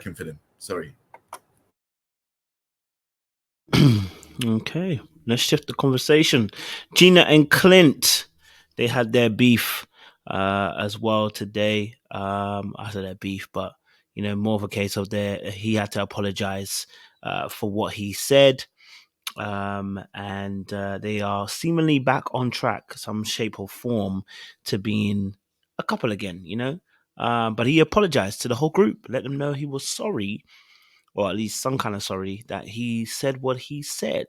for them. Sorry. Okay, let's shift the conversation. Gina and Clint, they had their beef as well today. I said their beef, but more of a case of he had to apologize for what he said. And they are seemingly back on track, some shape or form, to being a couple again, but he apologized to the whole group, let them know he was sorry, or at least some kind of sorry, that he said what he said.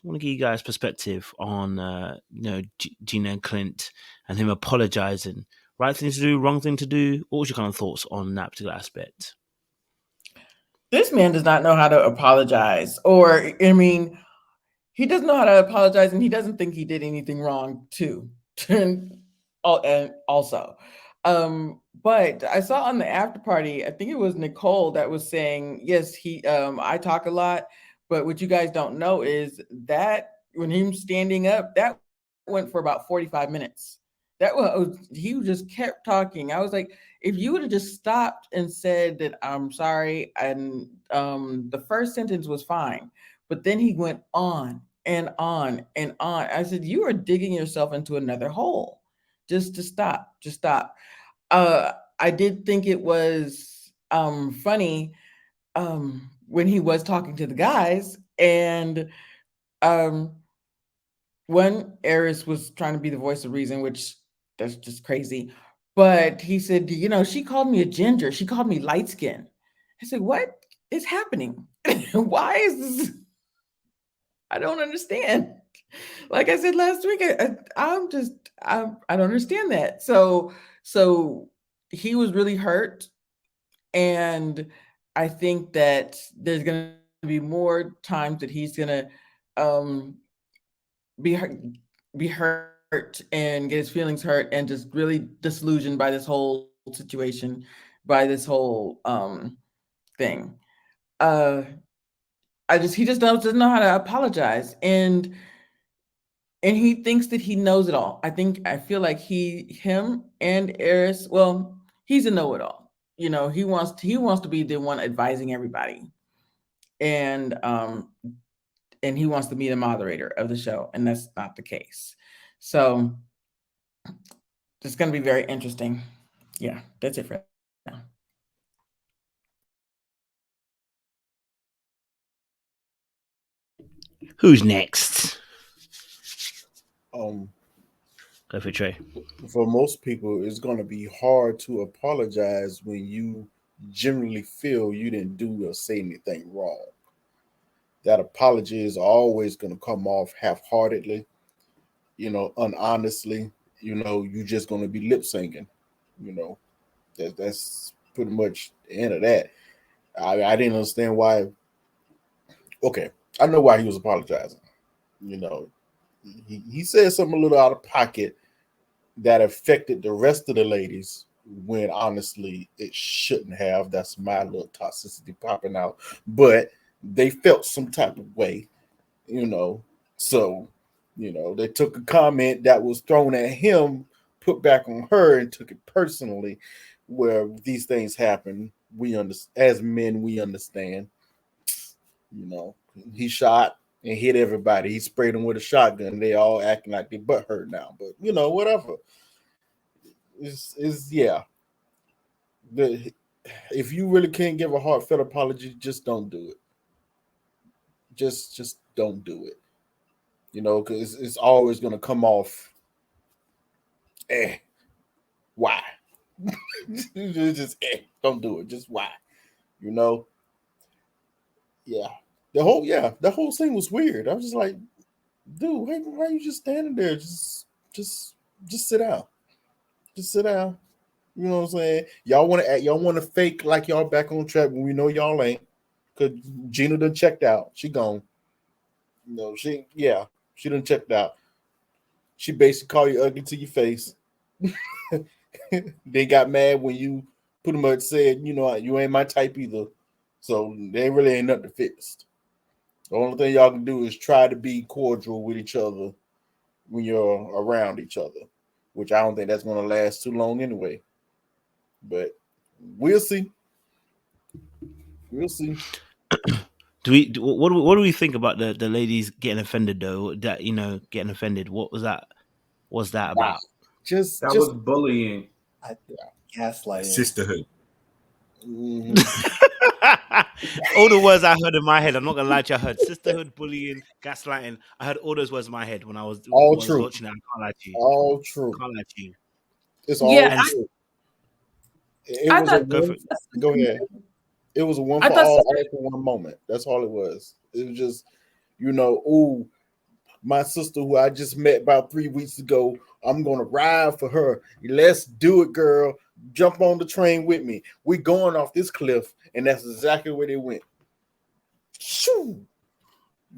I want to give you guys perspective on, Gina and Clint and him apologizing. Right thing to do, wrong thing to do. What was your kind of thoughts on that particular aspect? This man does not know how to apologize, or, I mean, he doesn't know how to apologize, and he doesn't think he did anything wrong too. And also, but I saw on the after party, I think it was Nicole that was saying, yes, I talk a lot, but what you guys don't know is that when him standing up, that went for about 45 minutes. He just kept talking. I was like, if you would have just stopped and said that I'm sorry, and the first sentence was fine, but then he went on and on and on. I said, you are digging yourself into another hole. Just stop. I did think it was funny when he was talking to the guys, and when ARRIS was trying to be the voice of reason, which that's just crazy. But he said, she called me a ginger. She called me light skin. I said, what is happening? Why is this? I don't understand. Like I said last week, I don't understand that. So he was really hurt. And I think that there's going to be more times that he's going to be hurt and get his feelings hurt and just really disillusioned by this whole situation, by this whole thing. He just doesn't know how to apologize, and he thinks that he knows it all. I feel like him and ARRIS, well, he's a know-it-all. He wants to be the one advising everybody, and he wants to be the moderator of the show, and that's not the case. So it's going to be very interesting. Yeah, that's it for now. Who's next? Go for Trey. For most people, it's going to be hard to apologize when you generally feel you didn't do or say anything wrong. That apology is always going to come off half-heartedly, unhonestly. You're just going to be lip syncing. That's pretty much the end of that. I didn't understand why. Okay, I know why he was apologizing. He said something a little out of pocket that affected the rest of the ladies when honestly it shouldn't have. That's my little toxicity popping out. But they felt some type of way, So, they took a comment that was thrown at him, put back on her, and took it personally. Where these things happen, as men, we understand. He shot and hit everybody. He sprayed them with a shotgun. They all acting like they butt hurt now. But whatever. Yeah. If you really can't give a heartfelt apology, just don't do it. Just don't do it. Because it's always going to come off. Why? Just don't do it. Just why? Yeah. The whole thing was weird. I was just like, dude, why are you just standing there? Just sit down. Just sit down. You know what I'm saying? Y'all want to fake like y'all back on track when we know y'all ain't. Cause Gina done checked out. She gone. She done checked out. She basically called you ugly to your face. They got mad when you pretty much said, you ain't my type either. So they really ain't nothing to fix. The only thing y'all can do is try to be cordial with each other when you're around each other, which I don't think that's going to last too long anyway. But we'll see. We'll see. What do we think about the ladies getting offended though? That getting offended. What was that? What's that Wow. about? Just was bullying. Gaslighting. Sisterhood. All the words I heard in my head, I'm not gonna lie to you, I heard sisterhood, bullying, gaslighting. I heard all those words in my head when I was true. watching it. I can't lie to you. All true. Can't lie to you. It's all true. It was a one. Go ahead. It was a one for all for one moment. That's all it was. It was just, ooh, my sister who I just met about 3 weeks ago, I'm gonna ride for her. Let's do it, girl. Jump on the train with me. We're going off this cliff, and that's exactly where they went. Shoo!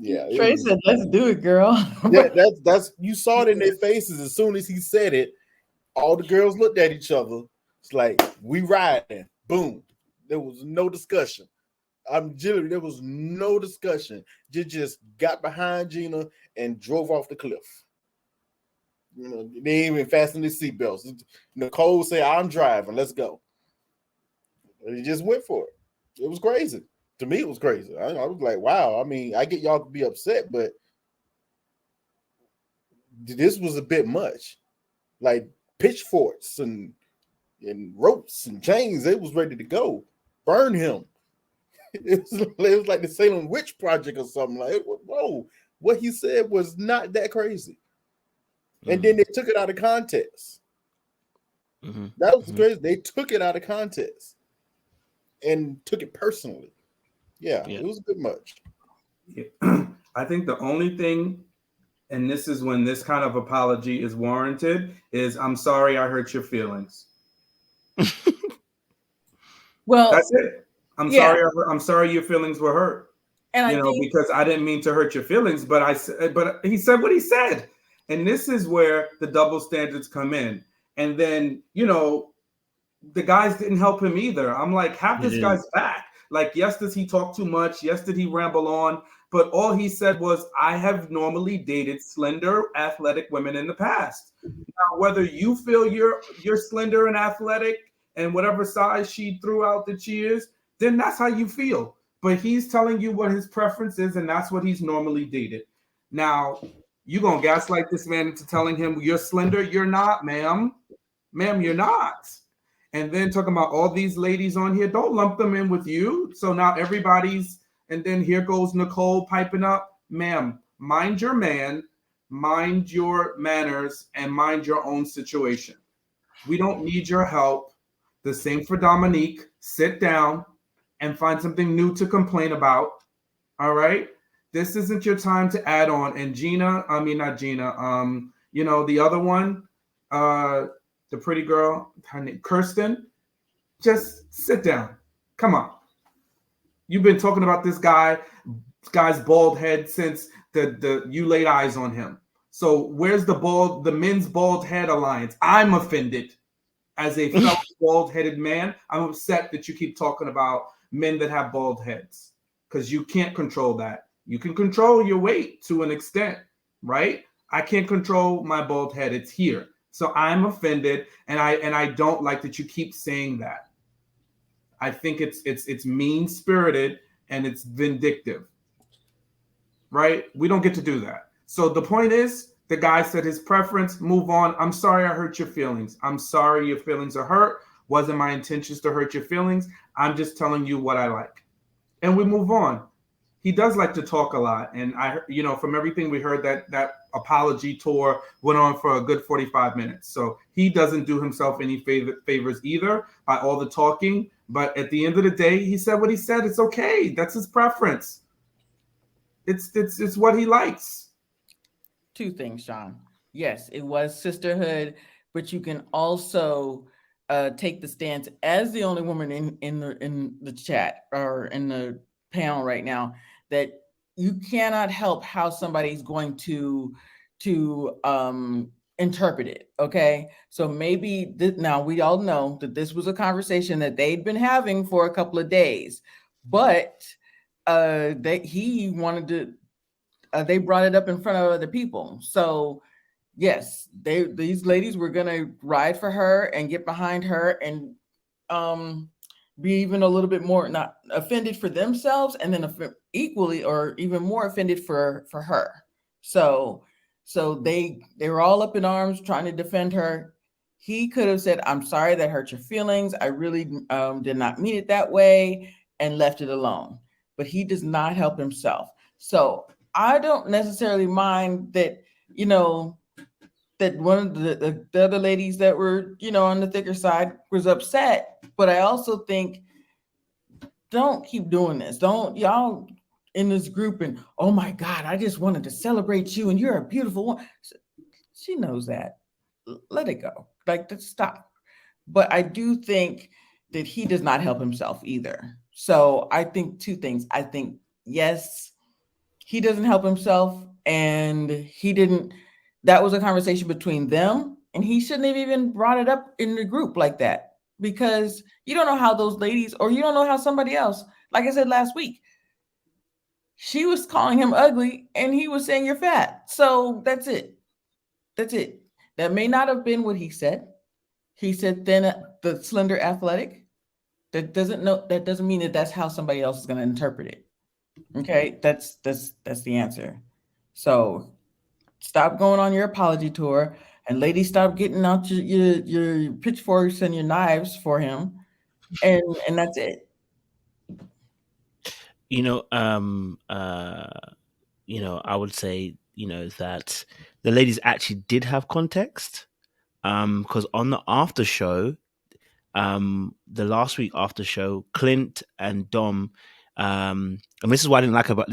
Yeah, Trey said, "Let's do it, girl." Yeah, that's you saw it in their faces as soon as he said it. All the girls looked at each other. It's like, we riding. Boom. There was no discussion. There was no discussion. They just got behind Gina and drove off the cliff. They didn't even fasten their seatbelts. Nicole said, "I'm driving. Let's go." And he just went for it. It was crazy. To me, it was crazy. I was like, wow. I mean, I get y'all to be upset, but this was a bit much. Like pitchforks and ropes and chains. It was ready to go. Burn him. It was like the Salem Witch Project or something. Like, whoa, what he said was not that crazy. And then they took it out of context. That was crazy. They took it out of context and took it personally. Yeah. It was a bit much. Yeah. I think the only thing, and this is when this kind of apology is warranted, is I'm sorry I hurt your feelings. Well, that's it. I'm sorry your feelings were hurt. And because I didn't mean to hurt your feelings, but he said what he said. And this is where the double standards come in. And then, the guys didn't help him either. I'm like, have this guy's back. Like, yes, does he talk too much? Yes, did he ramble on? But all he said was, I have normally dated slender, athletic women in the past. Now, whether you feel you're slender and athletic and whatever size she threw out that she is, then that's how you feel. But he's telling you what his preference is, and that's what he's normally dated. Now, you gonna gaslight this man into telling him you're slender? You're not, ma'am. Ma'am, you're not. And then talking about all these ladies on here, don't lump them in with you. So now everybody's, and then here goes Nicole piping up. Ma'am, mind your man, mind your manners, and mind your own situation. We don't need your help. The same for Dominique. Sit down and find something new to complain about. All right? This isn't your time to add on. And not Gina, the other one, the pretty girl, her name, KRISTEN, just sit down. Come on. You've been talking about this guy's bald head since you laid eyes on him. So where's the men's bald head alliance? I'm offended as a fellow bald-headed man. I'm upset that you keep talking about men that have bald heads because you can't control that. You can control your weight to an extent, right? I can't control my bald head. It's here. So I'm offended, and I don't like that you keep saying that. I think it's mean-spirited and it's vindictive, right? We don't get to do that. So the point is, the guy said his preference, move on. I'm sorry I hurt your feelings. I'm sorry your feelings are hurt. Wasn't my intentions to hurt your feelings. I'm just telling you what I like. And we move on. He does like to talk a lot. And from everything we heard, that apology tour went on for a good 45 minutes. So he doesn't do himself any favors either by all the talking. But at the end of the day, he said what he said. It's okay. That's his preference. It's what he likes. Two things, Sean. Yes, it was sisterhood, but you can also take the stance as the only woman in the chat or in the panel right now that you cannot help how somebody's going to interpret it. Okay, so maybe now we all know that this was a conversation that they'd been having for a couple of days, but he wanted to. They brought it up in front of other people. So yes, these ladies were gonna ride for her and get behind her and be even a little bit more not offended for themselves, and then equally or even more offended for her. So they were all up in arms trying to defend her. He could have said, "I'm sorry that hurt your feelings. I really did not mean it that way," and left it alone. But he does not help himself. So I don't necessarily mind that, that one of the other ladies that were, on the thicker side was upset. But I also think, don't keep doing this. Don't y'all in this group and, oh my God, I just wanted to celebrate you and you're a beautiful one. She knows that. Let it go. Like, just stop. But I do think that he does not help himself either. So I think two things. I think, yes, he doesn't help himself, and that was a conversation between them, and he shouldn't have even brought it up in the group like that, because you don't know how those ladies, or you don't know how somebody else, like I said last week, she was calling him ugly and he was saying you're fat. So that's it. That may not have been what he said. He said thin, the slender, athletic. That doesn't mean that that's how somebody else is going to interpret it. Okay, that's the answer. So stop going on your apology tour, and ladies, stop getting out your pitchforks and your knives for him, and that's it. I would say, that the ladies actually did have context, because on the after show, the last week after show, Clint and Dom, and this is what I didn't like about